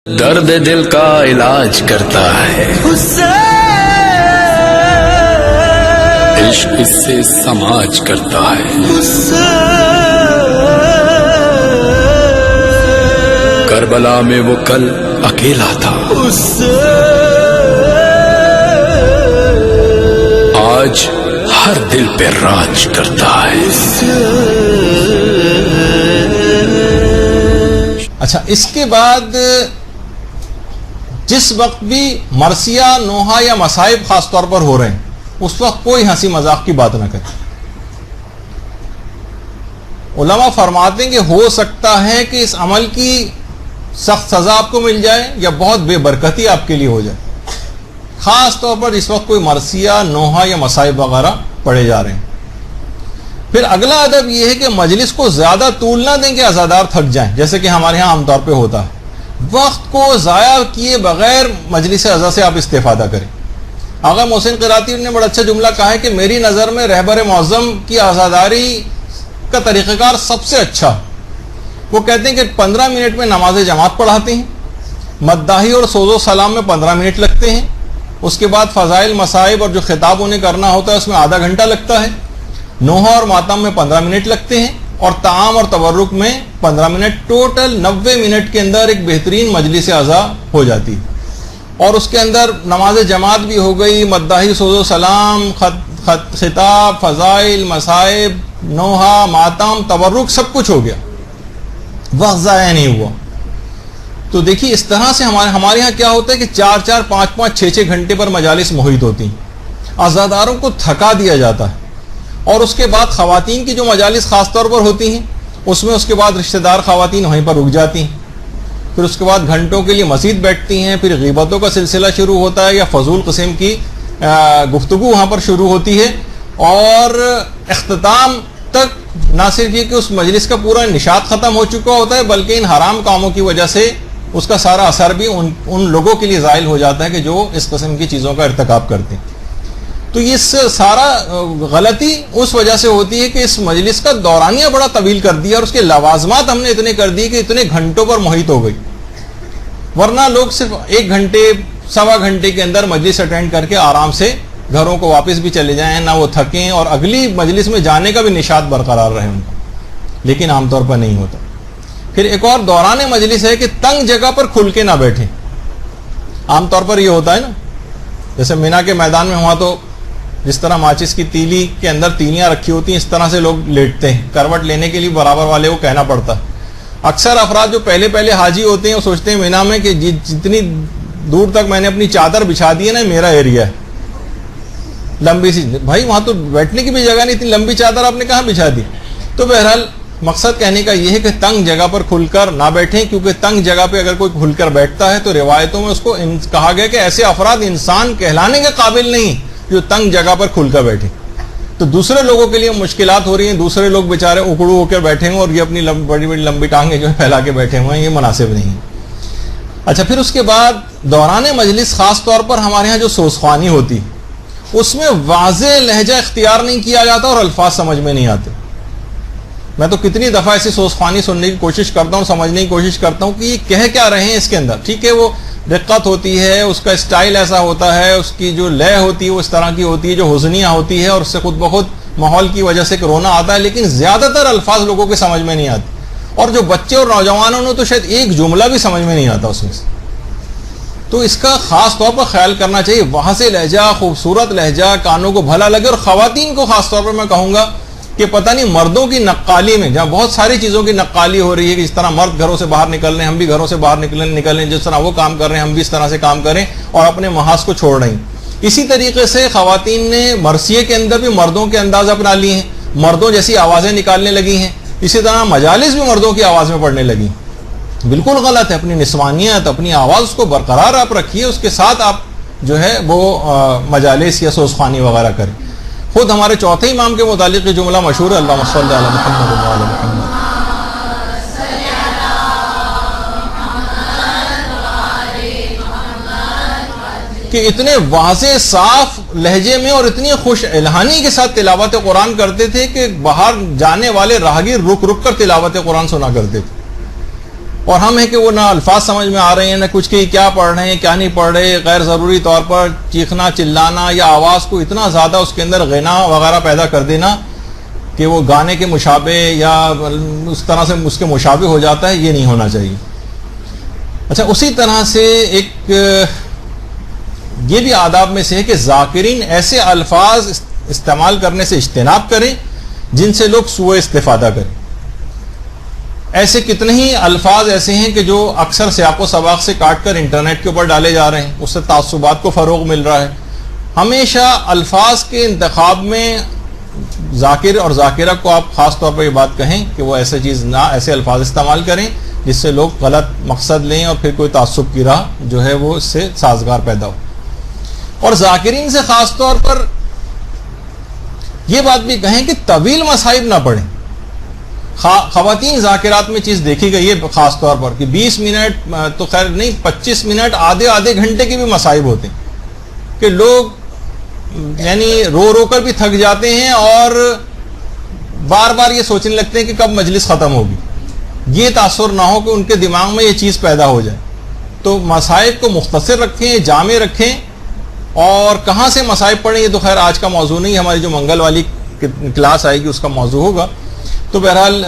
درد دل کا علاج کرتا ہے عشق اس سے سماج کرتا ہے کربلا میں وہ کل اکیلا تھا آج ہر دل پہ راج کرتا ہے۔ اچھا، اس کے بعد جس وقت بھی مرثیہ، نوحہ یا مصائب خاص طور پر ہو رہے ہیں اس وقت کوئی ہنسی مذاق کی بات نہ کریں۔ علماء فرماتے ہیں کہ ہو سکتا ہے کہ اس عمل کی سخت سزا آپ کو مل جائے یا بہت بے برکتی آپ کے لیے ہو جائے، خاص طور پر اس وقت کوئی مرثیہ، نوحہ یا مصائب وغیرہ پڑھے جا رہے ہیں۔ پھر اگلا ادب یہ ہے کہ مجلس کو زیادہ طول نہ دیں کہ عزادار تھک جائیں، جیسے کہ ہمارے ہاں عام طور پہ ہوتا ہے۔ وقت کو ضائع کیے بغیر مجلس عزا سے آپ استفادہ کریں۔ آغا محسن قراتی نے بڑا اچھا جملہ کہا ہے کہ میری نظر میں رہبر معظم کی عزاداری کا طریقہ کار سب سے اچھا۔ وہ کہتے ہیں کہ 15 منٹ میں نماز جماعت پڑھاتے ہیں، مداحی اور سوز و سلام میں 15 منٹ لگتے ہیں، اس کے بعد فضائل، مصائب اور جو خطاب انہیں کرنا ہوتا ہے اس میں آدھا گھنٹہ لگتا ہے، نوحہ اور ماتم میں 15 منٹ لگتے ہیں، اور تعام اور تبرک میں 15 منٹ، ٹوٹل 90 منٹ کے اندر ایک بہترین مجلس عزا ہو جاتی ہے۔ اور اس کے اندر نماز جماعت بھی ہو گئی، مداحی، سوز و سلام، خطاب، فضائل، مصائب، نوحہ، ماتم، تبرک، سب کچھ ہو گیا، وقت ضائع نہیں ہوا۔ تو دیکھیے اس طرح سے ہمارے ہاں کیا ہوتا ہے کہ 4-4، 5-5، 6-6 گھنٹے پر مجالس محیط ہوتی ہیں، عزاداروں کو تھکا دیا جاتا ہے۔ اور اس کے بعد خواتین کی جو مجالس خاص طور پر ہوتی ہیں اس میں اس کے بعد رشتہ دار خواتین وہیں پر رک جاتی ہیں، پھر اس کے بعد گھنٹوں کے لیے مزید بیٹھتی ہیں، پھر غیبتوں کا سلسلہ شروع ہوتا ہے یا فضول قسم کی گفتگو وہاں پر شروع ہوتی ہے، اور اختتام تک نہ صرف یہ کہ اس مجلس کا پورا نشاط ختم ہو چکا ہوتا ہے بلکہ ان حرام کاموں کی وجہ سے اس کا سارا اثر بھی ان لوگوں کے لیے زائل ہو جاتا ہے کہ جو اس قسم کی چیزوں کا ارتکاب کرتے ہیں۔ تو یہ سارا غلطی اس وجہ سے ہوتی ہے کہ اس مجلس کا دورانیہ بڑا طویل کر دیا اور اس کے لوازمات ہم نے اتنے کر دیے کہ اتنے گھنٹوں پر محیط ہو گئی، ورنہ لوگ صرف 1 گھنٹے، 1.25 گھنٹے کے اندر مجلس اٹینڈ کر کے آرام سے گھروں کو واپس بھی چلے جائیں، نہ وہ تھکیں اور اگلی مجلس میں جانے کا بھی نشاط برقرار رہے ان کو، لیکن عام طور پر نہیں ہوتا۔ پھر ایک اور دوران مجلس ہے کہ تنگ جگہ پر کھل کے نہ بیٹھیں۔ عام طور پر یہ ہوتا ہے نا، جیسے مینا کے میدان میں ہوا تو جس طرح ماچس کی تیلی کے اندر تیلیاں رکھی ہوتی ہیں اس طرح سے لوگ لیٹتے ہیں، کروٹ لینے کے لیے برابر والے کو کہنا پڑتا ہے۔ اکثر افراد جو پہلے حاجی ہوتے ہیں وہ سوچتے ہیں مینا میں کہ جتنی دور تک میں نے اپنی چادر بچھا دی ہے نا میرا ایریا ہے، لمبی سی، بھائی وہاں تو بیٹھنے کی بھی جگہ نہیں، اتنی لمبی چادر آپ نے کہاں بچھا دی؟ تو بہرحال مقصد کہنے کا یہ ہے کہ تنگ جگہ پر کھل کر نہ بیٹھیں، کیونکہ تنگ جگہ پہ اگر کوئی کھل کر بیٹھتا ہے تو روایتوں میں اس کو کہا گیا کہ ایسے افراد انسان کہلانے کے قابل نہیں جو تنگ جگہ پر کھل کر بیٹھے۔ تو دوسرے لوگوں کے لیے مشکلات ہو رہی ہیں، دوسرے لوگ بیچارے اکڑو ہو کر بیٹھے ہیں اور یہ اپنی بڑی بڑی لمبی ٹانگیں جو پھیلا کے بیٹھے ہوئے ہیں، یہ مناسب نہیں۔ اچھا، پھر اس کے بعد دوران مجلس خاص طور پر ہمارے ہاں جو سوزخوانی ہوتی اس میں واضح لہجہ اختیار نہیں کیا جاتا اور الفاظ سمجھ میں نہیں آتے۔ میں تو کتنی دفعہ ایسی سوزخوانی سننے کی کوشش کرتا ہوں، سمجھنے کی کوشش کرتا ہوں کہ یہ کہہ کیا رہے ہیں اس کے اندر۔ ٹھیک ہے، وہ دقت ہوتی ہے، اس کا اسٹائل ایسا ہوتا ہے، اس کی جو لے ہوتی ہے وہ اس طرح کی ہوتی ہے، جو حزنیاں ہوتی ہے اور اس سے خود بخود ماحول کی وجہ سے رونا آتا ہے، لیکن زیادہ تر الفاظ لوگوں کے سمجھ میں نہیں آتے، اور جو بچے اور نوجوانوں نے تو شاید ایک جملہ بھی سمجھ میں نہیں آتا اس میں سے۔ تو اس کا خاص طور پر خیال کرنا چاہیے، واضح لہجہ، خوبصورت لہجہ، کانوں کو بھلا لگے۔ اور خواتین کو خاص طور پر میں کہوں گا کہ پتہ نہیں مردوں کی نقالی میں جہاں بہت ساری چیزوں کی نقالی ہو رہی ہے کہ جس طرح مرد گھروں سے باہر نکل رہے ہیں ہم بھی گھروں سے باہر نکلیں، جس طرح وہ کام کر رہے ہیں ہم بھی اس طرح سے کام کریں اور اپنے محاذ کو چھوڑ رہے ہیں۔ اسی طریقے سے خواتین نے مرثیے کے اندر بھی مردوں کے انداز اپنا لیے ہیں، مردوں جیسی آوازیں نکالنے لگی ہیں، اسی طرح مجالس بھی مردوں کی آواز میں پڑھنے لگی۔ بالکل غلط ہے، اپنی نسوانیت، اپنی آواز کو برقرار آپ رکھیے، اس کے ساتھ آپ جو ہے وہ مجالس یا سوزخوانی وغیرہ کریں۔ خود ہمارے چوتھے امام کے متعلق یہ جملہ مشہور ہے، اللہم صلی علی محمد و علی محمد، کہ اتنے واضح صاف لہجے میں اور اتنی خوش الہانی کے ساتھ تلاوت قرآن کرتے تھے کہ باہر جانے والے راہگیر رک رک کر تلاوت قرآن سنا کرتے تھے۔ اور ہم ہیں کہ وہ نہ الفاظ سمجھ میں آ رہے ہیں، نہ کچھ کہ کیا پڑھ رہے ہیں کیا نہیں پڑھ رہے، غیر ضروری طور پر چیخنا چلانا یا آواز کو اتنا زیادہ اس کے اندر غنا وغیرہ پیدا کر دینا کہ وہ گانے کے مشابہ یا اس طرح سے اس کے مشابہ ہو جاتا ہے، یہ نہیں ہونا چاہیے۔ اچھا، اسی طرح سے ایک یہ بھی آداب میں سے ہے کہ ذاکرین ایسے الفاظ استعمال کرنے سے اجتناب کریں جن سے لوگ سوء استفادہ کریں۔ ایسے کتنے ہی الفاظ ایسے ہیں کہ جو اکثر سیاق و سباق سے کاٹ کر انٹرنیٹ کے اوپر ڈالے جا رہے ہیں، اس سے تعصبات کو فروغ مل رہا ہے۔ ہمیشہ الفاظ کے انتخاب میں ذاکر اور ذاکرہ کو آپ خاص طور پر یہ بات کہیں کہ وہ ایسے الفاظ استعمال کریں جس سے لوگ غلط مقصد لیں اور پھر کوئی تعصب کی راہ جو ہے وہ اس سے سازگار پیدا ہو۔ اور ذاکرین سے خاص طور پر یہ بات بھی کہیں کہ طویل مصائب نہ پڑھیں۔ خواتین ذاکرات میں چیز دیکھی گئی ہے خاص طور پر کہ 20 منٹ تو خیر نہیں، 25 منٹ آدھے گھنٹے کے بھی مصائب ہوتے ہیں کہ لوگ یعنی رو کر بھی تھک جاتے ہیں اور بار بار یہ سوچنے لگتے ہیں کہ کب مجلس ختم ہوگی، یہ تاثر نہ ہو کہ ان کے دماغ میں یہ چیز پیدا ہو جائے۔ تو مصائب کو مختصر رکھیں، جامع رکھیں، اور کہاں سے مصائب پڑھیں یہ تو خیر آج کا موضوع نہیں، ہماری جو منگل والی کلاس آئے گی اس کا موضوع ہوگا۔ تو بہرحال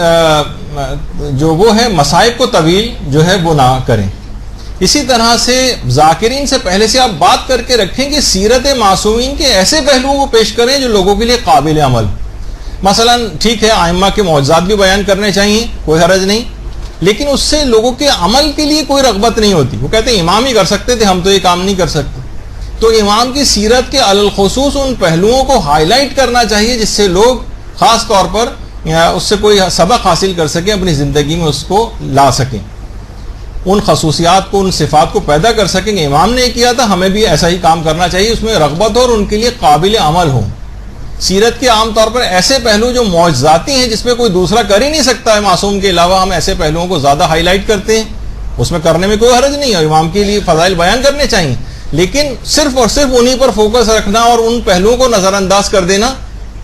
جو وہ ہے مصائب کو طویل جو ہے وہ نہ کریں۔ اسی طرح سے ذاکرین سے پہلے سے آپ بات کر کے رکھیں کہ سیرت معصومین کے ایسے پہلوؤں کو پیش کریں جو لوگوں کے لیے قابل عمل۔ مثلا ٹھیک ہے ائمہ کے معجزات بھی بیان کرنے چاہیے، کوئی حرج نہیں، لیکن اس سے لوگوں کے عمل کے لیے کوئی رغبت نہیں ہوتی۔ وہ کہتے ہیں امام ہی کر سکتے تھے، ہم تو یہ کام نہیں کر سکتے۔ تو امام کی سیرت کے علی الخصوص ان پہلوؤں کو ہائی لائٹ کرنا چاہیے جس سے لوگ خاص طور پر اس سے کوئی سبق حاصل کر سکیں، اپنی زندگی میں اس کو لا سکیں، ان خصوصیات کو، ان صفات کو پیدا کر سکیں کہ امام نے کیا تھا، ہمیں بھی ایسا ہی کام کرنا چاہیے، اس میں رغبت ہو اور ان کے لیے قابل عمل ہو۔ سیرت کے عام طور پر ایسے پہلو جو معجزاتی ہیں جس میں کوئی دوسرا کر ہی نہیں سکتا ہے معصوم کے علاوہ، ہم ایسے پہلوؤں کو زیادہ ہائی لائٹ کرتے ہیں، اس میں کرنے میں کوئی حرج نہیں ہے، امام کے لیے فضائل بیان کرنے چاہیے، لیکن صرف اور صرف انہی پر فوکس رکھنا اور ان پہلوؤں کو نظر انداز کر دینا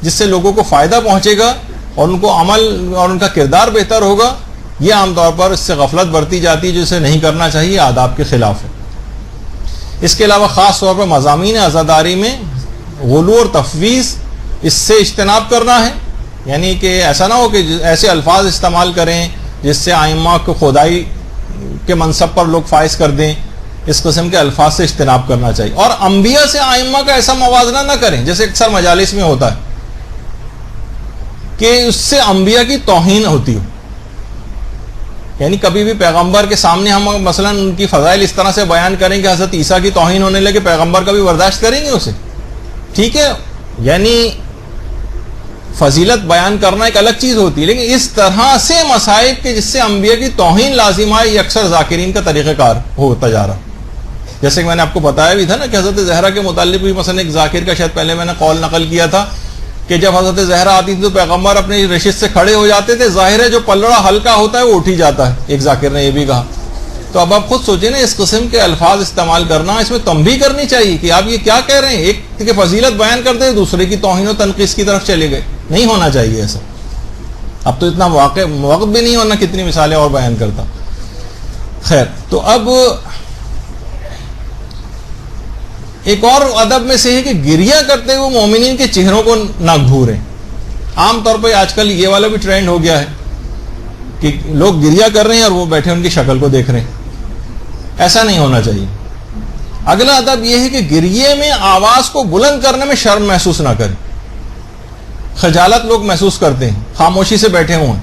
جس سے لوگوں کو فائدہ پہنچے گا اور ان کو عمل اور ان کا کردار بہتر ہوگا، یہ عام طور پر اس سے غفلت برتی جاتی ہے جو اسے نہیں کرنا چاہیے، آداب کے خلاف ہے۔ اس کے علاوہ خاص طور پر مضامین عزاداری میں غلو اور تفویض، اس سے اجتناب کرنا ہے، یعنی کہ ایسا نہ ہو کہ ایسے الفاظ استعمال کریں جس سے ائمہ کو خدائی کے منصب پر لوگ فائز کر دیں، اس قسم کے الفاظ سے اجتناب کرنا چاہیے۔ اور انبیاء سے ائمہ کا ایسا موازنہ نہ کریں جیسے اکثر مجالس میں ہوتا ہے کہ اس سے انبیاء کی توہین ہوتی ہو، یعنی کبھی بھی پیغمبر کے سامنے ہم مثلا ان کی فضائل اس طرح سے بیان کریں کہ حضرت عیسیٰ کی توہین ہونے لگے، پیغمبر کبھی برداشت کریں گے اسے؟ ٹھیک ہے، یعنی فضیلت بیان کرنا ایک الگ چیز ہوتی ہے، لیکن اس طرح سے مصائب کے جس سے انبیاء کی توہین لازم آئے، یہ اکثر ذاکرین کا طریقہ کار ہوتا جا رہا۔ جیسے کہ میں نے آپ کو بتایا بھی تھا نا کہ حضرت زہرا کے متعلق بھی مثلا ایک ذاکر کا شاید پہلے میں نے قول نقل کیا تھا کہ جب حضرت زہرا آتی تھی تو پیغمبر اپنی رشت سے کھڑے ہو جاتے تھے، ظاہر ہے جو پلڑا ہلکا ہوتا ہے وہ اٹھ ہی جاتا ہے، ایک ذاکر نے یہ بھی کہا۔ تو اب آپ خود سوچیں نا، اس قسم کے الفاظ استعمال کرنا، اس میں تنبیہ کرنی چاہیے کہ آپ یہ کیا کہہ رہے ہیں، ایک کی فضیلت بیان کرتے ہیں دوسرے کی توہین و تنقیص کی طرف چلے گئے، نہیں ہونا چاہیے ایسا۔ اب تو اتنا وقت بھی نہیں ہونا کتنی مثالیں اور بیان کرتا۔ خیر، تو اب ایک اور ادب میں سے ہے کہ گریہ کرتے ہوئے مومنین کے چہروں کو نہ گھوریں۔ عام طور پہ آج کل یہ والا بھی ٹرینڈ ہو گیا ہے کہ لوگ گریہ کر رہے ہیں اور وہ بیٹھے ان کی شکل کو دیکھ رہے ہیں، ایسا نہیں ہونا چاہیے۔ اگلا ادب یہ ہے کہ گریے میں آواز کو بلند کرنے میں شرم محسوس نہ کریں، خجالت لوگ محسوس کرتے ہیں، خاموشی سے بیٹھے ہوئے ہیں۔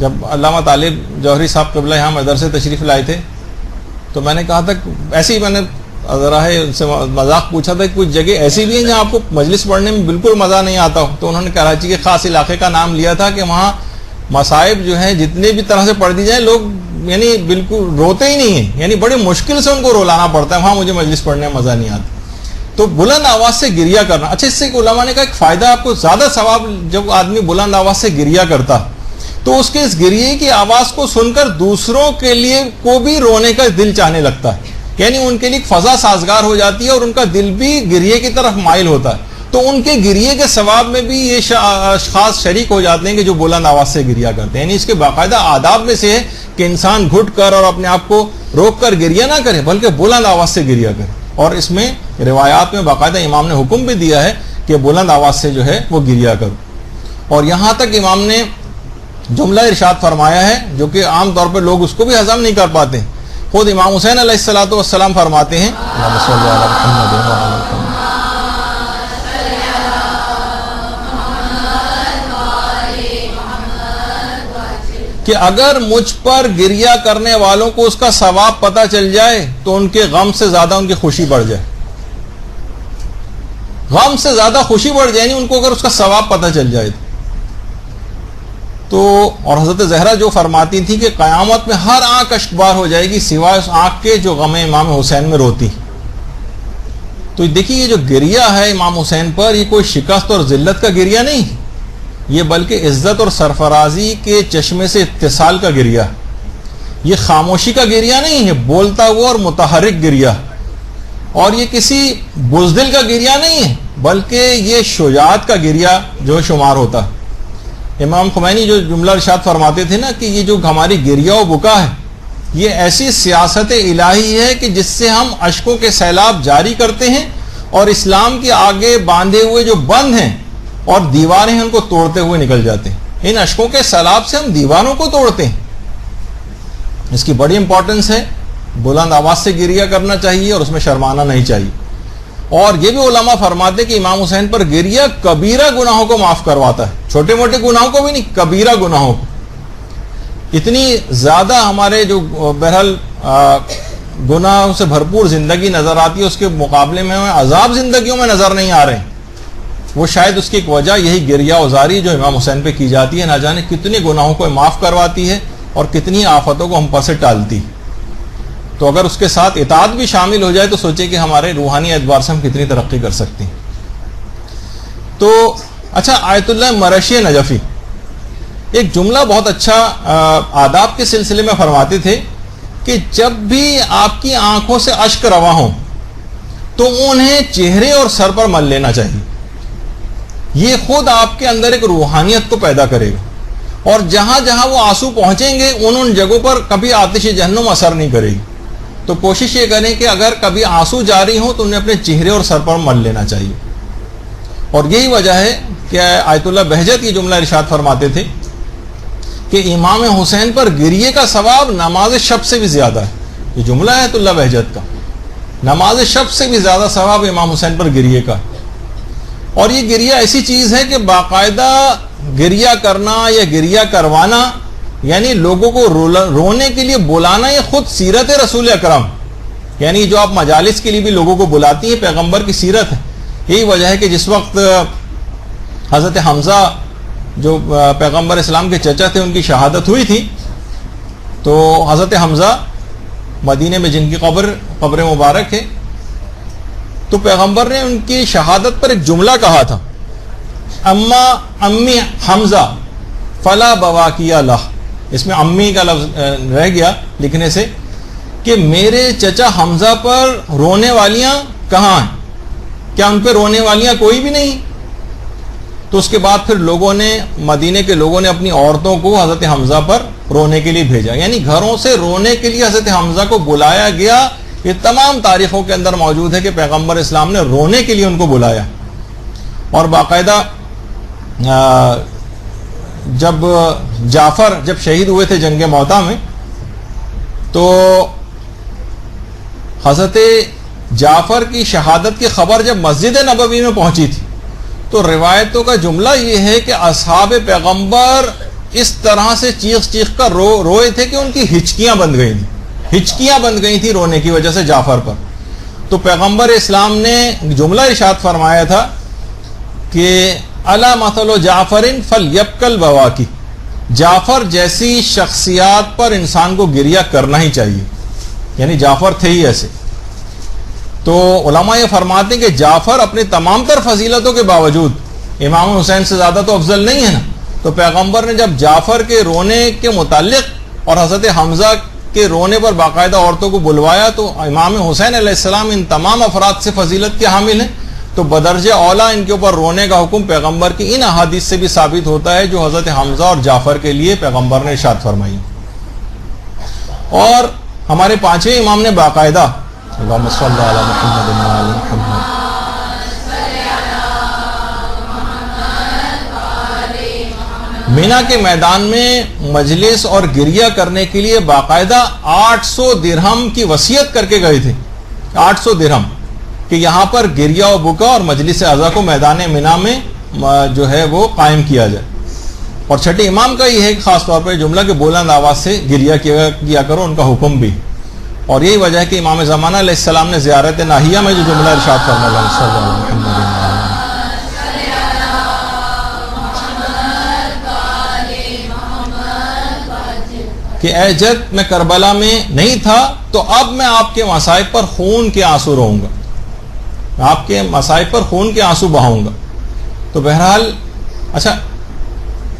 جب علامہ طالب جوہری صاحب قبلہ یہاں مدرسے تشریف لائے تھے تو میں نے کہا تھا، ایسے ہی میں نے ذرا ہے ان سے مذاق پوچھا تھا کہ کچھ جگہ ایسی بھی ہیں جہاں آپ کو مجلس پڑھنے میں بالکل مزہ نہیں آتا ہو، تو انہوں نے کراچی کے خاص علاقے کا نام لیا تھا کہ وہاں مصائب جو ہیں جتنے بھی طرح سے پڑھ دی جائیں لوگ یعنی بالکل روتے ہی نہیں ہیں، یعنی بڑی مشکل سے ان کو رلانا پڑتا ہے، وہاں مجھے مجلس پڑھنے میں مزہ نہیں آتا۔ تو بلند آواز سے گریہ کرنا، اچھا اس سے علماء نے کہا ایک فائدہ آپ کو، زیادہ ثواب جب آدمی بلند آواز سے گریہ کرتا تو اس کے اس گریے کی آواز کو سن کر دوسروں کے لیے کو بھی رونے کا دل چاہنے لگتا ہے، یعنی ان کے لیے فضا سازگار ہو جاتی ہے اور ان کا دل بھی گریے کی طرف مائل ہوتا ہے، تو ان کے گریے کے ثواب میں بھی یہ اشخاص شریک ہو جاتے ہیں کہ جو بلند آواز سے گریا کرتے ہیں. یعنی اس کے باقاعدہ آداب میں سے ہے کہ انسان گھٹ کر اور اپنے آپ کو روک کر گریا نہ کرے بلکہ بلند آواز سے گریا کرے. اور اس میں روایات میں باقاعدہ امام نے حکم بھی دیا ہے کہ بلند آواز سے جو ہے وہ گریا کرو. اور یہاں تک امام نے جملہ ارشاد فرمایا ہے جو کہ عام طور پر لوگ اس کو بھی ہضم نہیں کر پاتے. خود امام حسین علیہ الصلوۃ والسلام فرماتے ہیں کہ اگر مجھ پر گریا کرنے والوں کو اس کا ثواب پتہ چل جائے تو ان کے غم سے زیادہ ان کی خوشی بڑھ جائے. غم سے زیادہ خوشی بڑھ جائے, ان کو اگر اس کا ثواب پتہ چل جائے تو. اور حضرت زہرا جو فرماتی تھی کہ قیامت میں ہر آنکھ اشکبار ہو جائے گی سوائے اس آنکھ کے جو غم امام حسین میں روتی. تو دیکھیے یہ جو گریا ہے امام حسین پر, یہ کوئی شکست اور ذلت کا گریا نہیں, یہ بلکہ عزت اور سرفرازی کے چشمے سے اتصال کا گریا. یہ خاموشی کا گریا نہیں ہے, بولتا ہوا اور متحرک گریا. اور یہ کسی بزدل کا گریا نہیں ہے بلکہ یہ شجاعت کا گریا جو شمار ہوتا. امام خمینی جو جملہ ارشاد فرماتے تھے نا کہ یہ جو ہماری گریا و بکا ہے یہ ایسی سیاست الہی ہے کہ جس سے ہم اشکوں کے سیلاب جاری کرتے ہیں اور اسلام کے آگے باندھے ہوئے جو بند ہیں اور دیواریں ہیں ان کو توڑتے ہوئے نکل جاتے ہیں. ان اشکوں کے سیلاب سے ہم دیواروں کو توڑتے ہیں. اس کی بڑی امپورٹنس ہے. بلند آواز سے گریا کرنا چاہیے اور اس میں شرمانا نہیں چاہیے. اور یہ بھی علماء فرماتے کہ امام حسین پر گریا کبیرہ گناہوں کو معاف کرواتا ہے, چھوٹے موٹے گناہوں کو بھی نہیں, کبیرہ گناہوں کو. اتنی زیادہ ہمارے جو بہرحال گناہوں سے بھرپور زندگی نظر آتی ہے اس کے مقابلے میں ہمیں عذاب زندگیوں میں نظر نہیں آ رہے ہیں. وہ شاید اس کی ایک وجہ یہی گریا ازاری جو امام حسین پہ کی جاتی ہے, نہ جانے کتنے گناہوں کو معاف کرواتی ہے اور کتنی آفتوں کو ہم پر سے ٹالتی ہے. تو اگر اس کے ساتھ اطاعت بھی شامل ہو جائے تو سوچے کہ ہمارے روحانی اعتبار سے ہم کتنی ترقی کر سکتے ہیں. تو اچھا, آیت اللہ مرشی نجفی ایک جملہ بہت اچھا آداب کے سلسلے میں فرماتے تھے کہ جب بھی آپ کی آنکھوں سے اشک رواں ہوں تو انہیں چہرے اور سر پر مل لینا چاہیے. یہ خود آپ کے اندر ایک روحانیت کو پیدا کرے گا اور جہاں جہاں وہ آنسو پہنچیں گے ان جگہوں پر کبھی آتش جہنم اثر نہیں کرے گی. تو کوشش یہ کریں کہ اگر کبھی آنسو جاری ہوں تو انہیں اپنے چہرے اور سر پر مل لینا چاہیے. اور یہی وجہ ہے کہ آیت اللہ بہجت یہ جملہ ارشاد فرماتے تھے کہ امام حسین پر گریے کا ثواب نماز شب سے بھی زیادہ ہے. یہ جملہ ہے آیت اللہ بہجت کا, نماز شب سے بھی زیادہ ثواب امام حسین پر گریے کا. اور یہ گریہ ایسی چیز ہے کہ باقاعدہ گریہ کرنا یا گریہ کروانا یعنی لوگوں کو رونے کے لیے بلانا, یہ خود سیرت رسول اکرم. یعنی جو آپ مجالس کے لیے بھی لوگوں کو بلاتی ہیں پیغمبر کی سیرت ہے. یہی وجہ ہے کہ جس وقت حضرت حمزہ جو پیغمبر اسلام کے چچا تھے ان کی شہادت ہوئی تھی تو حضرت حمزہ مدینے میں جن کی قبر مبارک ہے تو پیغمبر نے ان کی شہادت پر ایک جملہ کہا تھا, امی حمزہ فلا بواکی لہ. اس میں امی کا لفظ رہ گیا لکھنے سے کہ میرے چچا حمزہ پر رونے والیاں کہاں ہیں, کیا ان پہ رونے والیاں کوئی بھی نہیں؟ تو اس کے بعد پھر لوگوں نے, مدینے کے لوگوں نے اپنی عورتوں کو حضرت حمزہ پر رونے کے لیے بھیجا. یعنی گھروں سے رونے کے لیے حضرت حمزہ کو بلایا گیا. یہ تمام تاریخوں کے اندر موجود ہے کہ پیغمبر اسلام نے رونے کے لیے ان کو بلایا. اور باقاعدہ جب جعفر شہید ہوئے تھے جنگ موتا میں تو حضرت جعفر کی شہادت کی خبر جب مسجد نبوی میں پہنچی تھی تو روایتوں کا جملہ یہ ہے کہ اصحاب پیغمبر اس طرح سے چیخ کر روئے تھے کہ ان کی ہچکیاں بند گئی تھی رونے کی وجہ سے جعفر پر. تو پیغمبر اسلام نے جملہ ارشاد فرمایا تھا کہ الا مثل جعفر فلیبکل بواکی, جعفر جیسی شخصیات پر انسان کو گریہ کرنا ہی چاہیے. یعنی جعفر تھے ہی ایسے. تو علماء یہ فرماتے ہیں کہ جعفر اپنے تمام تر فضیلتوں کے باوجود امام حسین سے زیادہ تو افضل نہیں ہے نا. تو پیغمبر نے جب جعفر کے رونے کے متعلق اور حضرت حمزہ کے رونے پر باقاعدہ عورتوں کو بلوایا تو امام حسین علیہ السلام ان تمام افراد سے فضیلت کے حامل ہیں. تو بدرجہ اولا ان کے اوپر رونے کا حکم پیغمبر کی ان احادیث سے بھی ثابت ہوتا ہے جو حضرت حمزہ اور جعفر کے لیے پیغمبر نے ارشاد فرمائی. اور ہمارے پانچویں امام نے باقاعدہ اللہم صلی علی محمد و علی محمد مینا کے میدان میں مجلس اور گریہ کرنے کے لیے باقاعدہ 800 درہم کی وصیت کر کے گئے تھے. 800 درہم کہ یہاں پر گریہ و بکا اور مجلس اعضا کو میدان مینا میں جو ہے وہ قائم کیا جائے. اور چھٹے امام کا یہ ہے کہ خاص طور پہ جملہ کے بلند آواز سے گریہ کیا کرو، ان کا حکم بھی. اور یہی وجہ ہے کہ امام زمانہ علیہ السلام نے زیارت ناہیہ میں جو جملہ ارشاد فرمایا کہ اے جد میں کربلا میں نہیں تھا تو اب میں آپ کے مصائب پر خون کے آنسو رہوں گا، آپ کے مصائب پر خون کے آنسو بہاؤں گا. تو بہرحال اچھا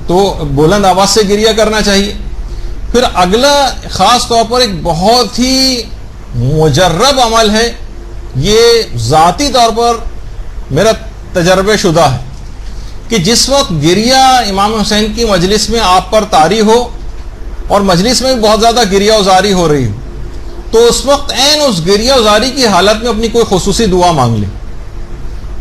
تو بلند آواز سے گریہ کرنا چاہیے. پھر اگلا خاص طور پر ایک بہت ہی مجرب عمل ہے، یہ ذاتی طور پر میرا تجربہ شدہ ہے کہ جس وقت گریہ امام حسین کی مجلس میں آپ پر طاری ہو اور مجلس میں بھی بہت زیادہ گریہ وزاری ہو رہی ہو، تو اس وقت عین اس گریہ وزاری کی حالت میں اپنی کوئی خصوصی دعا مانگ لیں.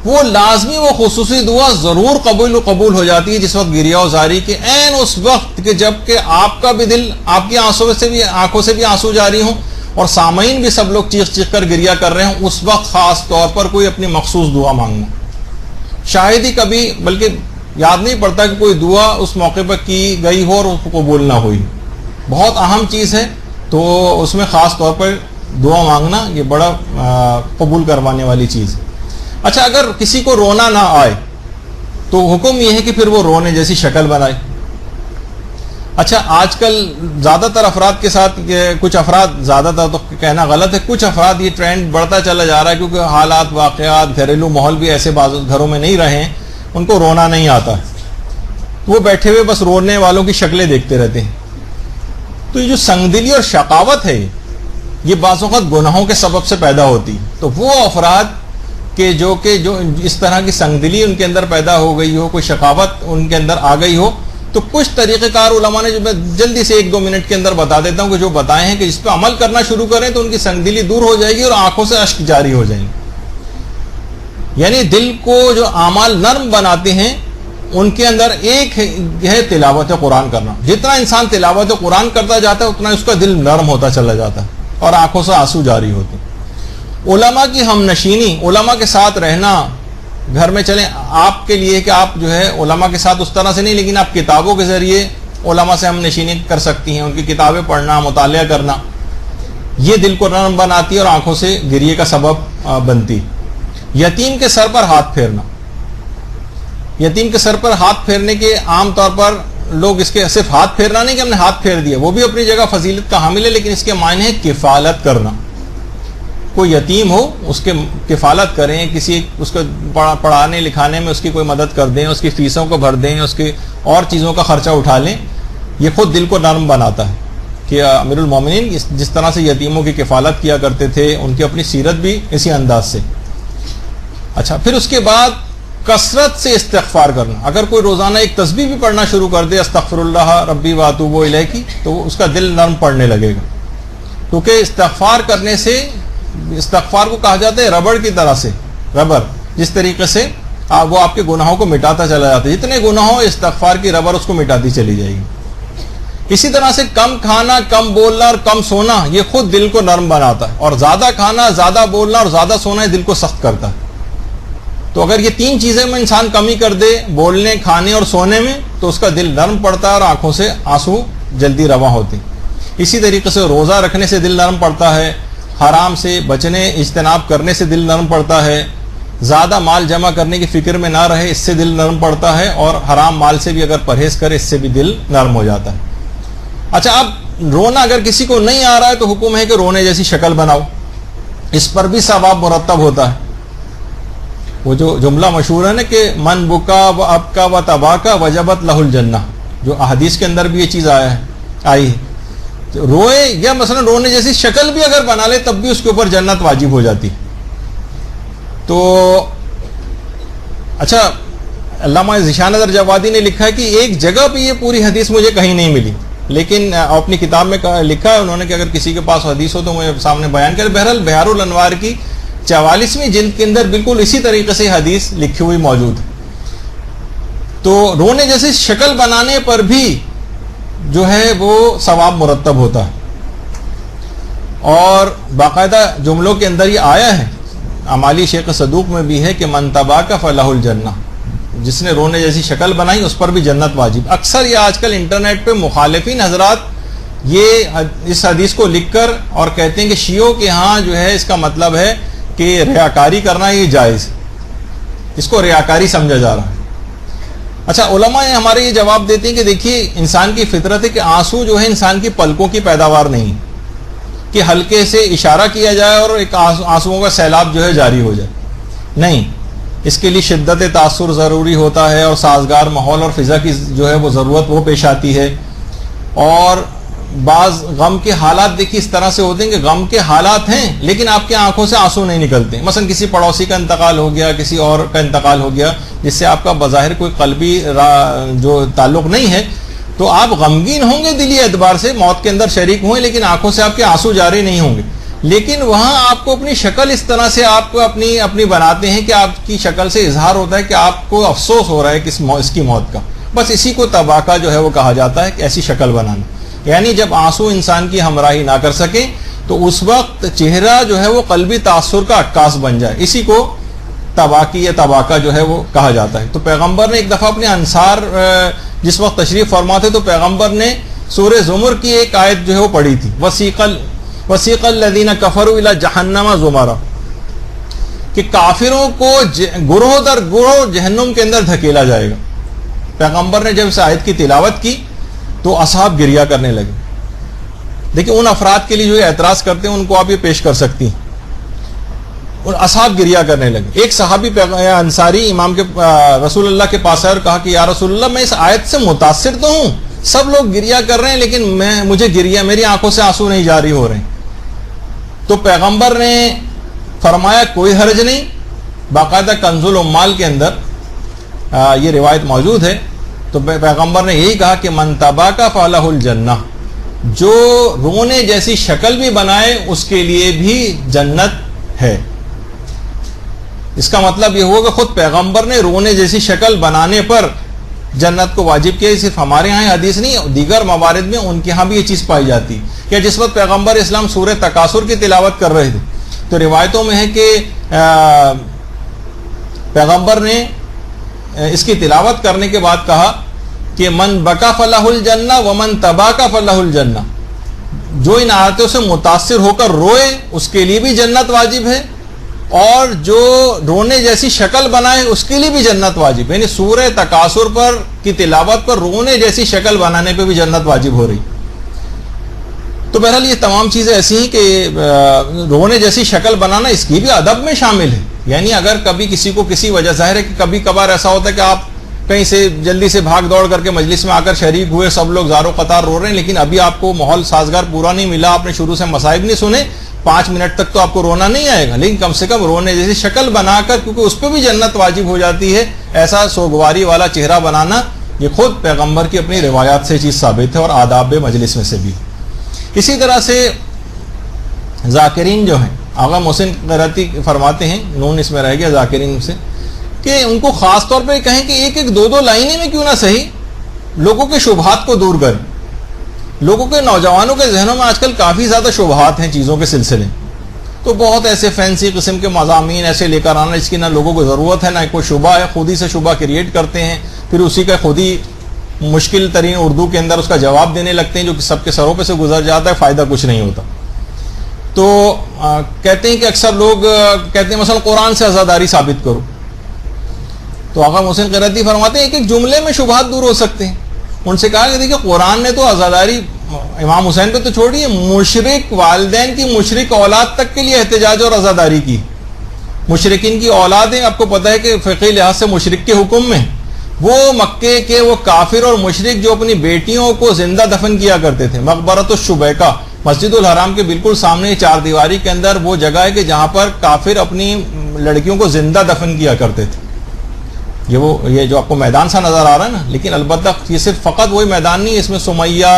وہ لازمی وہ خصوصی دعا ضرور قبول ہو جاتی ہے جس وقت گریہ وزاری کے عین اس وقت کہ جب کہ آپ کا بھی دل، آپ کی آنکھوں سے بھی آنسو جاری ہوں اور سامعین بھی سب لوگ چیخ چیخ کر گریہ کر رہے ہوں، اس وقت خاص طور پر کوئی اپنی مخصوص دعا مانگنا. شاید ہی کبھی بلکہ یاد نہیں پڑتا کہ کوئی دعا اس موقع پر کی گئی ہو اور اس کو قبول نہ ہوئی. بہت اہم چیز ہے، تو اس میں خاص طور پر دعا مانگنا یہ بڑا قبول کروانے والی چیز ہے. اچھا اگر کسی کو رونا نہ آئے تو حکم یہ ہے کہ پھر وہ رونے جیسی شکل بنائے. اچھا آج کل زیادہ تر افراد کے ساتھ، کچھ افراد، زیادہ تر تو کہنا غلط ہے، کچھ افراد یہ ٹرینڈ بڑھتا چلا جا رہا ہے کیونکہ حالات، واقعات، گھریلو ماحول بھی ایسے بعض گھروں میں نہیں رہے ہیں، ان کو رونا نہیں آتا ہے، وہ بیٹھے ہوئے بس رونے والوں کی شکلیں دیکھتے رہتے ہیں. تو یہ جو سنگدلی اور شقاوت ہے یہ بعض اوقات گناہوں کے سبب سے پیدا ہوتی. تو وہ افراد کہ جو اس طرح کی سنگدلی ان کے اندر پیدا ہو گئی ہو، کوئی شقاوت ان کے اندر آ گئی ہو، تو کچھ طریقہ کار علماء نے جو میں جلدی سے 1-2 منٹ کے اندر بتا دیتا ہوں کہ جو بتائے ہیں کہ جس پہ عمل کرنا شروع کریں تو ان کی سنگدلی دور ہو جائے گی اور آنکھوں سے اشک جاری ہو جائیں گے. یعنی دل کو جو اعمال نرم بناتے ہیں ان کے اندر ایک ہے تلاوت قرآن کرنا. جتنا انسان تلاوت قرآن کرتا جاتا ہے اتنا اس کا دل نرم ہوتا چلا جاتا ہے اور آنکھوں سے آنسو جاری ہوتے ہیں. علماء کی ہم نشینی، علماء کے ساتھ رہنا، گھر میں چلیں آپ کے لیے کہ آپ جو ہے علماء کے ساتھ اس طرح سے نہیں، لیکن آپ کتابوں کے ذریعے علماء سے ہم نشینی کر سکتی ہیں. ان کی کتابیں پڑھنا، مطالعہ کرنا، یہ دل کو نرم بناتی ہے اور آنکھوں سے گریے کا سبب بنتی. یتیم کے سر پر ہاتھ پھیرنا، یتیم کے سر پر ہاتھ پھیرنے کے عام طور پر لوگ اس کے صرف ہاتھ پھیرنا نہیں کہ ہم نے ہاتھ پھیر دیا، وہ بھی اپنی جگہ فضیلت کا حامل ہے، لیکن اس کے معنی ہے کفالت کرنا. کوئی یتیم ہو اس کے کفالت کریں، کسی اس کو پڑھانے لکھانے میں اس کی کوئی مدد کر دیں، اس کی فیسوں کو بھر دیں، اس کی اور چیزوں کا خرچہ اٹھا لیں. یہ خود دل کو نرم بناتا ہے کہ امیر المومنین جس طرح سے یتیموں کی کفالت کیا کرتے تھے، ان کی اپنی سیرت بھی اسی انداز سے. اچھا پھر اس کے بعد کثرت سے استغفار کرنا. اگر کوئی روزانہ ایک تسبیح بھی پڑھنا شروع کر دے استغفر اللہ ربی واتوب الیہ کی، تو اس کا دل نرم پڑنے لگے گا. کیونکہ استغفار کرنے سے، استغفار کو کہا جاتا ہے ربڑ کی طرح سے، ربڑ جس طریقے سے وہ آپ کے گناہوں کو مٹاتا چلا جاتا ہے، جتنے گناہ ہو استغفار کی ربڑ اس کو مٹاتی چلی جائے گی. اسی طرح سے کم کھانا، کم بولنا اور کم سونا یہ خود دل کو نرم بناتا ہے، اور زیادہ کھانا، زیادہ بولنا اور زیادہ سونا دل کو سخت کرتا ہے. تو اگر یہ 3 چیزیں میں انسان کمی کر دے، بولنے، کھانے اور سونے میں، تو اس کا دل نرم پڑتا ہے اور آنکھوں سے آنسو جلدی رواں ہوتے. اسی طریقے سے روزہ رکھنے سے دل نرم پڑتا ہے، حرام سے بچنے، اجتناب کرنے سے دل نرم پڑتا ہے، زیادہ مال جمع کرنے کی فکر میں نہ رہے اس سے دل نرم پڑتا ہے، اور حرام مال سے بھی اگر پرہیز کرے اس سے بھی دل نرم ہو جاتا ہے. اچھا اب رونا اگر کسی کو نہیں آ رہا ہے تو حکم ہے کہ رونے جیسی شکل بناؤ، اس پر بھی ثواب مرتب ہوتا ہے. وہ جو جملہ مشہور ہے نا کہ من بکا و ابکا و تباکا وجبت لہ الجنہ، جو احادیث کے اندر بھی یہ چیز آئی ہے. روئے یا مثلا رونے جیسی شکل بھی اگر بنا لے تب بھی اس کے اوپر جنت واجب ہو جاتی. تو اچھا، علامہ ذیشان نظر جوادی نے لکھا ہے کہ ایک جگہ پہ یہ پوری حدیث مجھے کہیں نہیں ملی، لیکن اپنی کتاب میں لکھا ہے انہوں نے کہ اگر کسی کے پاس حدیث ہو تو مجھے سامنے بیان کرے۔ بہرحال بحار الانوار کی 44ویں جلد کے اندر بالکل اسی طریقے سے حدیث لکھی ہوئی موجود ہے۔ تو رونے جیسی شکل بنانے پر بھی جو ہے وہ ثواب مرتب ہوتا ہے، اور باقاعدہ جملوں کے اندر یہ آیا ہے اعمالی شیخ صدوق میں بھی ہے کہ من تباکا فلہ الجنہ، جس نے رونے جیسی شکل بنائی اس پر بھی جنت واجب۔ اکثر یہ آج کل انٹرنیٹ پہ مخالفین حضرات یہ اس حدیث کو لکھ کر اور کہتے ہیں کہ شیعوں کے ہاں جو ہے اس کا مطلب ہے کہ ریاکاری کرنا یہ جائز، اس کو ریاکاری سمجھا جا رہا ہے۔ اچھا، علماء ہمارے یہ جواب دیتے ہیں کہ دیکھیے انسان کی فطرت ہے کہ آنسو جو ہے انسان کی پلکوں کی پیداوار نہیں، کہ ہلکے سے اشارہ کیا جائے اور ایک آنسوؤں کا سیلاب جو ہے جاری ہو جائے، نہیں، اس کے لیے شدت تاثر ضروری ہوتا ہے اور سازگار ماحول اور فضا کی جو ہے وہ ضرورت وہ پیش آتی ہے۔ اور بعض غم کے حالات دیکھیے اس طرح سے ہوتے ہیں کہ غم کے حالات ہیں لیکن آپ کی آنکھوں سے آنسو نہیں نکلتے، مثلا کسی پڑوسی کا انتقال ہو گیا، کسی اور کا انتقال ہو گیا جس سے آپ کا بظاہر کوئی قلبی جو تعلق نہیں ہے، تو آپ غمگین ہوں گے دلی اعتبار سے، موت کے اندر شریک ہوئے، لیکن آنکھوں سے آپ کے آنسو جاری نہیں ہوں گے۔ لیکن وہاں آپ کو اپنی شکل اس طرح سے آپ کو اپنی بناتے ہیں کہ آپ کی شکل سے اظہار ہوتا ہے کہ آپ کو افسوس ہو رہا ہے کہ اس کی موت کا، بس اسی کو تباکا جو ہے وہ کہا جاتا ہے کہ ایسی شکل بنانا، یعنی جب آنسو انسان کی ہمراہی نہ کر سکے تو اس وقت چہرہ جو ہے وہ قلبی تاثر کا عکاس بن جائے، اسی کو تباکی یا تباکا جو ہے وہ کہا جاتا ہے۔ تو پیغمبر نے ایک دفعہ اپنے انصار جس وقت تشریف فرما تھے تو پیغمبر نے سورہ زمر کی ایک آیت جو ہے وہ پڑھی تھی، وسیق الذین کفروا الی جہنم زمرا، کہ کافروں کو گروہ در گروہ جہنم کے اندر دھکیلا جائے گا۔ پیغمبر نے جب اس آیت کی تلاوت کی تو اصحاب گریہ کرنے لگے۔ دیکھیں ان افراد کے لیے جو اعتراض کرتے ہیں ان کو آپ یہ پیش کر سکتی ہیں، اور اصحاب گریہ کرنے لگے۔ ایک صحابی انصاری امام کے رسول اللہ کے پاس آئے اور کہا کہ یا رسول اللہ میں اس آیت سے متاثر تو ہوں، سب لوگ گریہ کر رہے ہیں لیکن مجھے گریہ، میری آنکھوں سے آنسو نہیں جاری ہو رہے ہیں۔ تو پیغمبر نے فرمایا کوئی حرج نہیں، باقاعدہ کنز العمال کے اندر یہ روایت موجود ہے، تو پیغمبر نے یہی کہا کہ من تباکا فلہ الجنہ، جو رونے جیسی شکل بھی بنائے اس کے لیے بھی جنت ہے۔ اس کا مطلب یہ ہوا کہ خود پیغمبر نے رونے جیسی شکل بنانے پر جنت کو واجب کیا۔ صرف ہمارے ہاں حدیث نہیں، دیگر موارد میں ان کے ہاں بھی یہ چیز پائی جاتی کہ جس وقت پیغمبر اسلام سورہ تکاثر کی تلاوت کر رہے تھے تو روایتوں میں ہے کہ پیغمبر نے اس کی تلاوت کرنے کے بعد کہا کہ من بکا فلہ الجنہ ومن تباکا فلہ الجنہ، جو ان آیتوں سے متاثر ہو کر روئے اس کے لیے بھی جنت واجب ہے، اور جو رونے جیسی شکل بنائے اس کے لیے بھی جنت واجب ہے، یعنی سورہ تکاثر پر کی تلاوت پر رونے جیسی شکل بنانے پہ بھی جنت واجب ہو رہی۔ تو بہرحال یہ تمام چیزیں ایسی ہیں کہ رونے جیسی شکل بنانا اس کی بھی ادب میں شامل ہے، یعنی اگر کبھی کسی کو کسی وجہ، ظاہر ہے کہ کبھی کبھار ایسا ہوتا ہے کہ آپ کہیں سے جلدی سے بھاگ دوڑ کر کے مجلس میں آ کر شریک ہوئے، سب لوگ زار و قطار رو رہے ہیں، لیکن ابھی آپ کو ماحول سازگار پورا نہیں ملا، آپ نے شروع سے مصائب نہیں سنے، 5 منٹ تک تو آپ کو رونا نہیں آئے گا، لیکن کم سے کم رونے جیسی شکل بنا کر، کیونکہ اس پہ بھی جنت واجب ہو جاتی ہے، ایسا سوگواری والا چہرہ بنانا یہ خود پیغمبر کی اپنی روایات سے چیز ثابت ہے اور آداب مجلس میں سے بھی۔ اسی طرح سے ذاکرین جو ہیں، آغا محسن قرتی فرماتے ہیں، نون اس میں رہ گیا ذاکرین سے، کہ ان کو خاص طور پہ کہیں کہ ایک 2 لائنیں میں کیوں نہ صحیح لوگوں کے شبہات کو دور کریں۔ لوگوں کے نوجوانوں کے ذہنوں میں آج کل کافی زیادہ شبہات ہیں چیزوں کے سلسلے، تو بہت ایسے فینسی قسم کے مضامین ایسے لے کر آنا جس کی نہ لوگوں کو ضرورت ہے نہ کوئی شبہ ہے، خود ہی سے شبہ کریٹ کرتے ہیں، پھر اسی کا خود ہی مشکل ترین اردو کے اندر اس کا جواب دینے لگتے ہیں جو کہ سب کے سروں پہ سے گزر جاتا ہے، فائدہ کچھ نہیں ہوتا۔ تو کہتے ہیں کہ اکثر لوگ کہتے ہیں مثلا قرآن سے عزاداری ثابت کرو، تو آقا محسن قرتی فرماتے ہیں ایک جملے میں شبہات دور ہو سکتے ہیں۔ ان سے کہا کہ دیکھیں قرآن نے تو عزاداری امام حسین پہ تو چھوڑی ہے، مشرک والدین کی مشرک اولاد تک کے لیے احتجاج اور عزاداری کی، مشرکین کی اولادیں آپ کو پتہ ہے کہ فقہی لحاظ سے مشرک کے حکم میں، وہ مکے کے وہ کافر اور مشرک جو اپنی بیٹیوں کو زندہ دفن کیا کرتے تھے، مقبرۃ الشبیکہ مسجد الحرام کے بالکل سامنے 4 دیواری کے اندر وہ جگہ ہے کہ جہاں پر کافر اپنی لڑکیوں کو زندہ دفن کیا کرتے تھے، یہ جو آپ کو میدان سا نظر آ رہا ہے نا، لیکن البتہ یہ صرف فقط وہی میدان نہیں، اس میں سمیہ،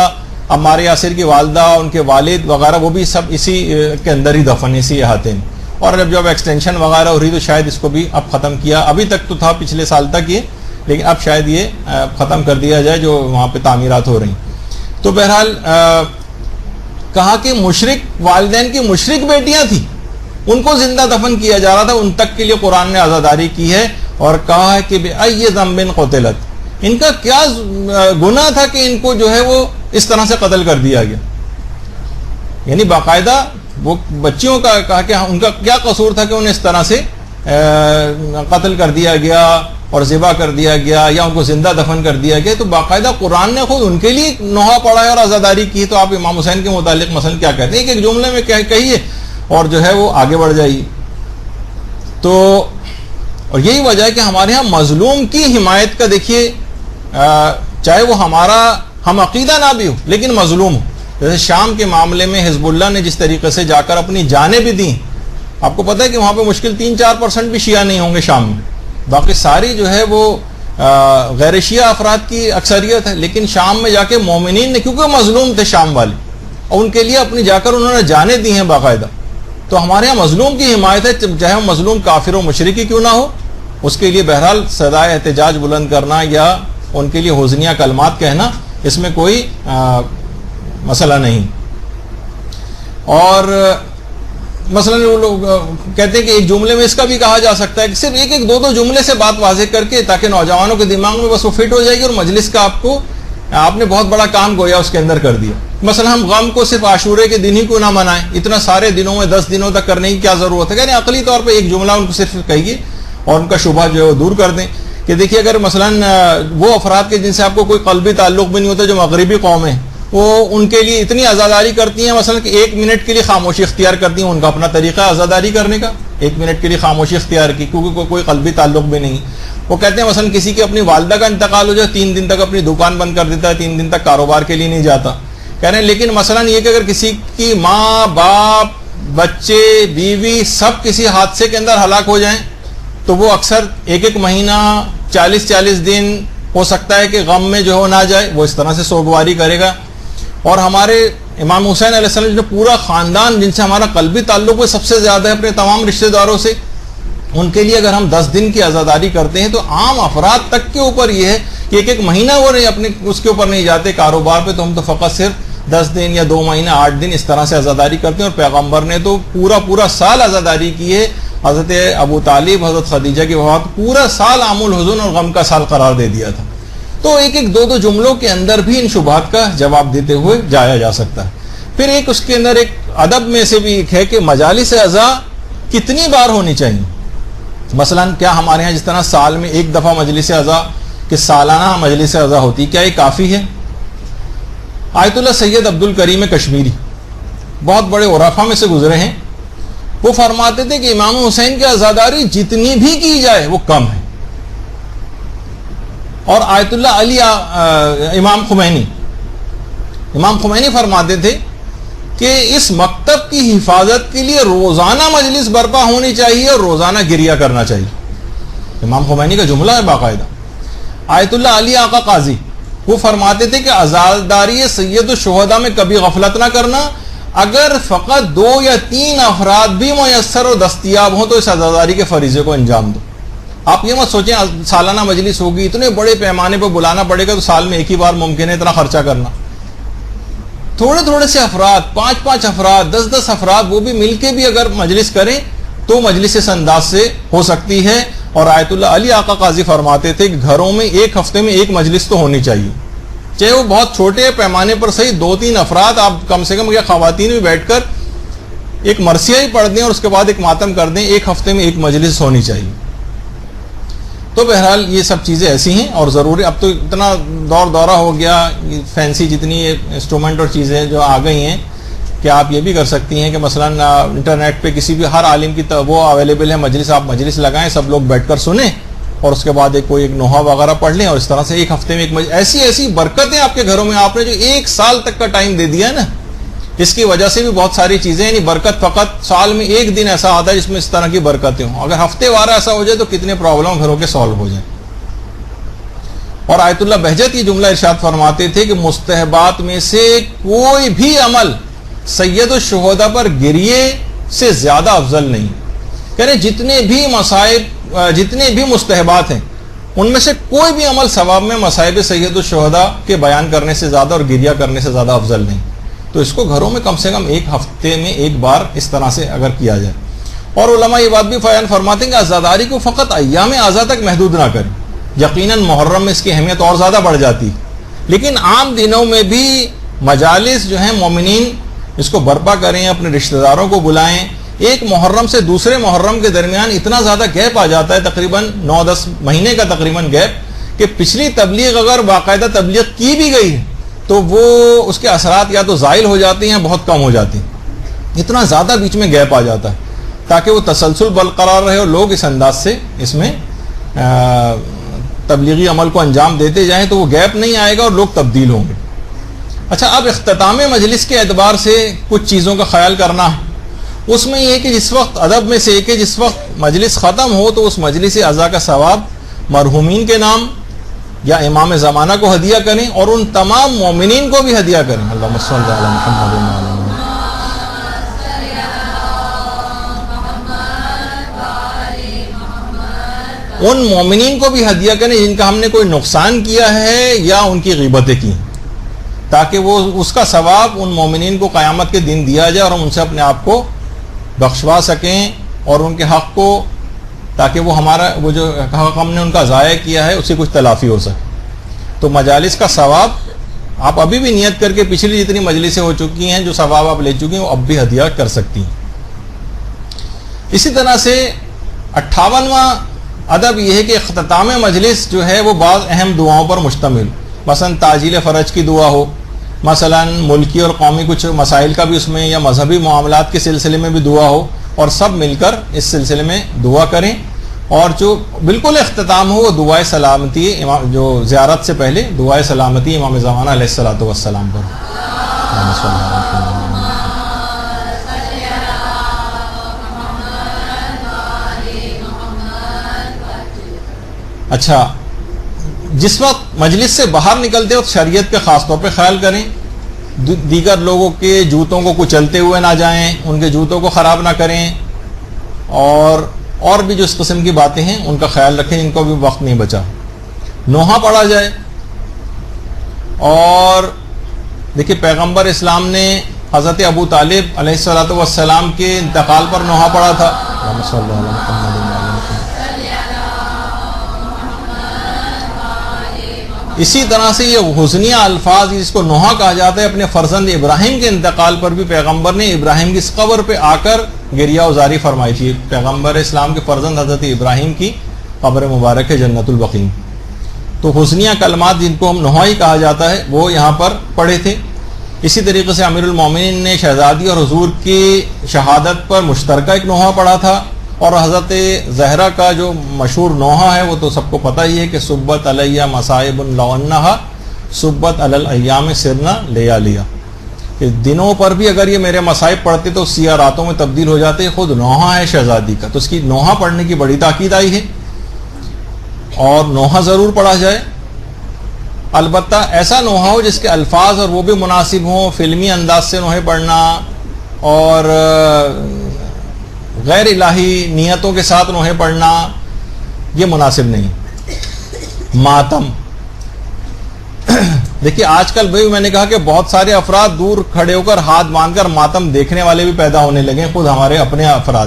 عمار یاسر کی والدہ، ان کے والد وغیرہ وہ بھی سب اسی کے اندر ہی دفن، اسی احاطے میں. اور جب ایکسٹینشن وغیرہ ہو رہی تو شاید اس کو بھی اب ختم کیا، ابھی تک تو تھا پچھلے سال تک یہ، لیکن اب شاید یہ ختم کر دیا جائے جو وہاں پہ تعمیرات ہو رہی. تو بہرحال کہا کہ مشرک والدین کی مشرک بیٹیاں تھیں، ان کو زندہ دفن کیا جا رہا تھا، ان تک کے لیے قرآن نے عزاداری کی ہے اور کہا ہے کہ بِأَيِّ ذَنبٍ قُتِلَتْ، ان کا کیا گناہ تھا کہ ان کو جو ہے وہ اس طرح سے قتل کر دیا گیا. یعنی باقاعدہ وہ بچیوں کا کہا کہ ان کا کیا قصور تھا کہ انہیں اس طرح سے قتل کر دیا گیا اور ذبح کر دیا گیا یا ان کو زندہ دفن کر دیا گیا. تو باقاعدہ قرآن نے خود ان کے لیے نوحہ پڑھا ہے اور عزاداری کی. تو آپ امام حسین کے متعلق مثلا کیا کہتے ہیں؟ ایک جملے میں کہیے اور جو ہے وہ آگے بڑھ جائیے. تو اور یہی وجہ ہے کہ ہمارے ہاں مظلوم کی حمایت کا دیکھیے، چاہے وہ ہمارا ہم عقیدہ نہ بھی ہو لیکن مظلوم ہو. جیسے شام کے معاملے میں حزب اللہ نے جس طریقے سے جا کر اپنی جانیں بھی دیں، آپ کو پتہ ہے کہ وہاں پہ مشکل 3-4% بھی شیعہ نہیں ہوں گے شام میں، باقی ساری جو ہے وہ غیر شیعہ افراد کی اکثریت ہے. لیکن شام میں جا کے مومنین نے، کیونکہ مظلوم تھے شام والے، اور ان کے لیے اپنی جا کر انہوں نے جانیں دی ہیں باقاعدہ. تو ہمارے یہاں مظلوم کی حمایت ہے، چاہے وہ مظلوم کافر و مشرکی کیوں نہ ہو. اس کے لیے بہرحال صدائے احتجاج بلند کرنا یا ان کے لیے حزنیہ کلمات کہنا، اس میں کوئی مسئلہ نہیں. اور مثلا وہ لوگ کہتے ہیں کہ ایک جملے میں اس کا بھی کہا جا سکتا ہے کہ صرف ایک دو جملے سے بات واضح کر کے، تاکہ نوجوانوں کے دماغ میں بس وہ فٹ ہو جائے گی اور مجلس کا آپ نے بہت بڑا کام گویا اس کے اندر کر دیا. مثلا ہم غم کو صرف عاشورے کے دن ہی کیوں نہ منائیں، اتنا سارے دنوں میں 10 دنوں تک کرنے کی کیا ضرورت ہے؟ یعنی عقلی طور پہ ایک جملہ ان کو صرف کہیے اور ان کا شبہ جو ہے وہ دور کر دیں. کہ دیکھیے اگر مثلا وہ افراد کے جن سے آپ کو کوئی قلبی تعلق بھی نہیں ہوتا، جو مغربی قوم ہیں، وہ ان کے لیے اتنی عزاداری کرتی ہیں مثلا کہ 1 منٹ کے لیے خاموشی اختیار کرتی ہیں، ان کا اپنا طریقہ عزاداری کرنے کا، 1 منٹ کے لیے خاموشی اختیار کی کیونکہ کوئی قلبی تعلق بھی نہیں. وہ کہتے ہیں مثلا کسی کی اپنی والدہ کا انتقال ہو جائے، 3 دن تک اپنی دکان بند کر دیتا ہے، 3 دن تک کاروبار کے لیے نہیں جاتا. کہہ رہے ہیں لیکن مثلا یہ کہ اگر کسی کی ماں باپ بچے بیوی سب کسی حادثے کے اندر ہلاک ہو جائیں تو وہ اکثر 1 مہینہ 40 دن ہو سکتا ہے کہ غم میں جو ہو نہ جائے، وہ اس طرح سے سوگواری کرے گا. اور ہمارے امام حسین علیہ السلام جو پورا خاندان جن سے ہمارا قلبی تعلق ہے سب سے زیادہ ہے اپنے تمام رشتہ داروں سے، ان کے لیے اگر ہم 10 دن کی عزاداری کرتے ہیں تو عام افراد تک کے اوپر یہ ہے کہ 1 مہینہ وہ نہیں اپنے اس کے اوپر نہیں جاتے کاروبار پہ، تو ہم تو فقط صرف 10 دن یا 2 مہینہ 8 دن اس طرح سے عزاداری کرتے ہیں. اور پیغمبر نے تو پورا سال عزاداری کی ہے. حضرت ابو طالب، حضرت خدیجہ کی وفات پورا سال عام الحزن اور غم کا سال قرار دے دیا تھا. تو 1-2 جملوں کے اندر بھی ان شبہات کا جواب دیتے ہوئے جایا جا سکتا ہے. پھر اس کے اندر ایک ادب میں سے بھی ایک ہے کہ مجالس عزا کتنی بار ہونی چاہیے. مثلا کیا ہمارے ہاں جس طرح سال میں 1 دفعہ مجلس عزا کہ سالانہ مجلس عزا ہوتی، کیا یہ کافی ہے؟ آیت اللہ سید عبد الکریم کشمیری بہت بڑے عرفا میں سے گزرے ہیں، وہ فرماتے تھے کہ امام حسین کی عزاداری جتنی بھی کی جائے وہ کم ہے. اور آیت اللہ علی امام خمینی فرماتے تھے کہ اس مکتب کی حفاظت کے لیے روزانہ مجلس برپا ہونی چاہیے اور روزانہ گریہ کرنا چاہیے. امام خمینی کا جملہ ہے باقاعدہ. آیت اللہ علی آقا قاضی وہ فرماتے تھے کہ عزاداری سید الشہداء میں کبھی غفلت نہ کرنا، اگر فقط 2 یا 3 افراد بھی میسر اور دستیاب ہوں تو اس عزاداری کے فریضے کو انجام دو. آپ یہ مت سوچیں سالانہ مجلس ہوگی اتنے بڑے پیمانے پہ بلانا پڑے گا تو سال میں 1 ہی بار ممکن ہے اتنا خرچہ کرنا. تھوڑے سے افراد، 5 افراد، 10 افراد، وہ بھی مل کے بھی اگر مجلس کریں تو مجلس اس انداز سے ہو سکتی ہے. اور آیت اللہ علی آقا قاضی فرماتے تھے کہ گھروں میں 1 ہفتے میں 1 مجلس تو ہونی چاہیے، چاہے وہ بہت چھوٹے پیمانے پر صحیح 2-3 افراد آپ کم سے کم یا خواتین بھی بیٹھ کر ایک مرثیہ ہی پڑھ دیں اور اس کے بعد ایک ماتم کر دیں. 1 ہفتے میں 1 مجلس ہونی چاہیے. تو بہرحال یہ سب چیزیں ایسی ہیں اور ضروری. اب تو اتنا دورہ ہو گیا، فینسی جتنی انسٹرومنٹ اور چیزیں جو آ گئی ہیں کہ آپ یہ بھی کر سکتی ہیں کہ مثلا انٹرنیٹ پہ کسی بھی ہر عالم کی وہ اویلیبل ہے مجلس، آپ مجلس لگائیں، سب لوگ بیٹھ کر سنیں اور اس کے بعد کوئی نوحہ وغیرہ پڑھ لیں اور اس طرح سے 1 ہفتے میں 1 مجلس. ایسی برکتیں آپ کے گھروں میں آپ نے جو 1 سال تک کا ٹائم دے دیا ہے نا، اس کی وجہ سے بھی بہت ساری چیزیں، یعنی برکت فقط سال میں 1 دن ایسا آتا ہے جس میں اس طرح کی برکتیں ہوں. اگر ہفتے وارہ ایسا ہو جائے تو کتنے پرابلم گھروں کے سالو ہو جائیں. اور آیت اللہ بہجت یہ جملہ ارشاد فرماتے تھے کہ مستحبات میں سے کوئی بھی عمل سید الشہداء پر گریے سے زیادہ افضل نہیں. کہنے جتنے بھی مصائب جتنے بھی مستحبات ہیں ان میں سے کوئی بھی عمل ثواب میں مصائب سید الشہداء کے بیان کرنے سے زیادہ اور گریہ کرنے سے زیادہ افضل نہیں. تو اس کو گھروں میں کم سے کم ایک ہفتے میں ایک بار اس طرح سے اگر کیا جائے. اور علماء یہ بات بھی بیان فرماتے ہیں کہ عزاداری کو فقط ایام اعضاء تک محدود نہ کریں. یقیناً محرم میں اس کی اہمیت اور زیادہ بڑھ جاتی ہے، لیکن عام دنوں میں بھی مجالس جو ہیں مومنین اس کو برپا کریں، اپنے رشتہ داروں کو بلائیں. ایک محرم سے دوسرے محرم کے درمیان اتنا زیادہ گیپ آ جاتا ہے، تقریباً 9-10 مہینے کا تقریباً گیپ، کہ پچھلی تبلیغ اگر باقاعدہ تبلیغ کی بھی گئی ہے تو وہ اس کے اثرات یا تو زائل ہو جاتے ہیں، بہت کم ہو جاتے ہیں. اتنا زیادہ بیچ میں گیپ آ جاتا ہے تاکہ وہ تسلسل برقرار رہے اور لوگ اس انداز سے اس میں تبلیغی عمل کو انجام دیتے جائیں تو وہ گیپ نہیں آئے گا اور لوگ تبدیل ہوں گے. اچھا، اب اختتام مجلس کے اعتبار سے کچھ چیزوں کا خیال کرنا ہے. اس میں یہ کہ جس وقت ادب میں سے کہ جس وقت مجلس ختم ہو تو اس مجلس اعضاء کا ثواب مرحومین کے نام یا امام زمانہ کو ہدیہ کریں اور ان تمام مومنین کو بھی ہدیہ کریں. اللہم صلی علی محمد وعلی محمد. ان مومنین کو بھی ہدیہ کریں جن کا ہم نے کوئی نقصان کیا ہے یا ان کی غیبتیں کی، تاکہ وہ اس کا ثواب ان مومنین کو قیامت کے دن دیا جائے اور ہم ان سے اپنے آپ کو بخشوا سکیں اور ان کے حق کو، تاکہ وہ جو حق ہم نے ان کا ضائع کیا ہے اس سے کچھ تلافی ہو سکے. تو مجالس کا ثواب آپ ابھی بھی نیت کر کے پچھلی جتنی مجلسیں ہو چکی ہیں جو ثواب آپ لے چکی ہیں وہ اب بھی ہدیہ کر سکتی ہیں. اسی طرح سے 58واں ادب یہ ہے کہ اختتام مجلس جو ہے وہ بعض اہم دعاؤں پر مشتمل، مثلا تعجیل فرج کی دعا ہو، مثلا ملکی اور قومی کچھ مسائل کا بھی اس میں یا مذہبی معاملات کے سلسلے میں بھی دعا ہو، اور سب مل کر اس سلسلے میں دعا کریں. اور جو بالکل اختتام ہو وہ دعائے سلامتی، جو زیارت سے پہلے دعائے سلامتی امام زمانہ علیہ الصلوۃ والسلام پر. اچھا، جس وقت مجلس سے باہر نکلتے وقت شریعت کے خاص طور پہ خیال کریں. دیگر لوگوں کے جوتوں کو کچلتے ہوئے نہ جائیں، ان کے جوتوں کو خراب نہ کریں، اور بھی جو اس قسم کی باتیں ہیں ان کا خیال رکھیں جن کو بھی وقت نہیں بچا. نوحہ پڑھا جائے. اور دیکھیے پیغمبر اسلام نے حضرت ابو طالب علیہ الصلوۃ والسلام کے انتقال پر نوحہ پڑھا تھا. اسی طرح سے یہ حسنیہ الفاظ جس کو نوحہ کہا جاتا ہے، اپنے فرزند ابراہیم کے انتقال پر بھی پیغمبر نے ابراہیم کی اس قبر پہ آ کر گریہ وزاری فرمائی تھی. پیغمبر اسلام کے فرزند حضرت ابراہیم کی قبر مبارک ہے جنت البقیع. تو حسنیہ کلمات جن کو ہم نوحہ ہی کہا جاتا ہے وہ یہاں پر پڑھے تھے. اسی طریقے سے امیر المومنین نے شہزادی اور حضور کی شہادت پر مشترکہ ایک نوحہ پڑھا تھا. اور حضرت زہرا کا جو مشہور نوحہ ہے وہ تو سب کو پتہ ہی ہے کہ صبت علیہ مصائب لو انہا صبت علی الایام سرنا لیالیا، کہ دنوں پر بھی اگر یہ میرے مصائب پڑھتے تو سیاہ راتوں میں تبدیل ہو جاتے. خود نوحہ ہے شہزادی کا، تو اس کی نوحہ پڑھنے کی بڑی تاکید آئی ہے اور نوحہ ضرور پڑھا جائے. البتہ ایسا نوحہ ہو جس کے الفاظ اور وہ بھی مناسب ہوں. فلمی انداز سے نوحے پڑھنا اور غیر الہی نیتوں کے ساتھ نوحے پڑھنا یہ مناسب نہیں. ماتم، دیکھیے آج کل بھائی میں نے کہا کہ بہت سارے افراد دور کھڑے ہو کر ہاتھ باندھ کر ماتم دیکھنے والے بھی پیدا ہونے لگے، خود ہمارے اپنے افراد.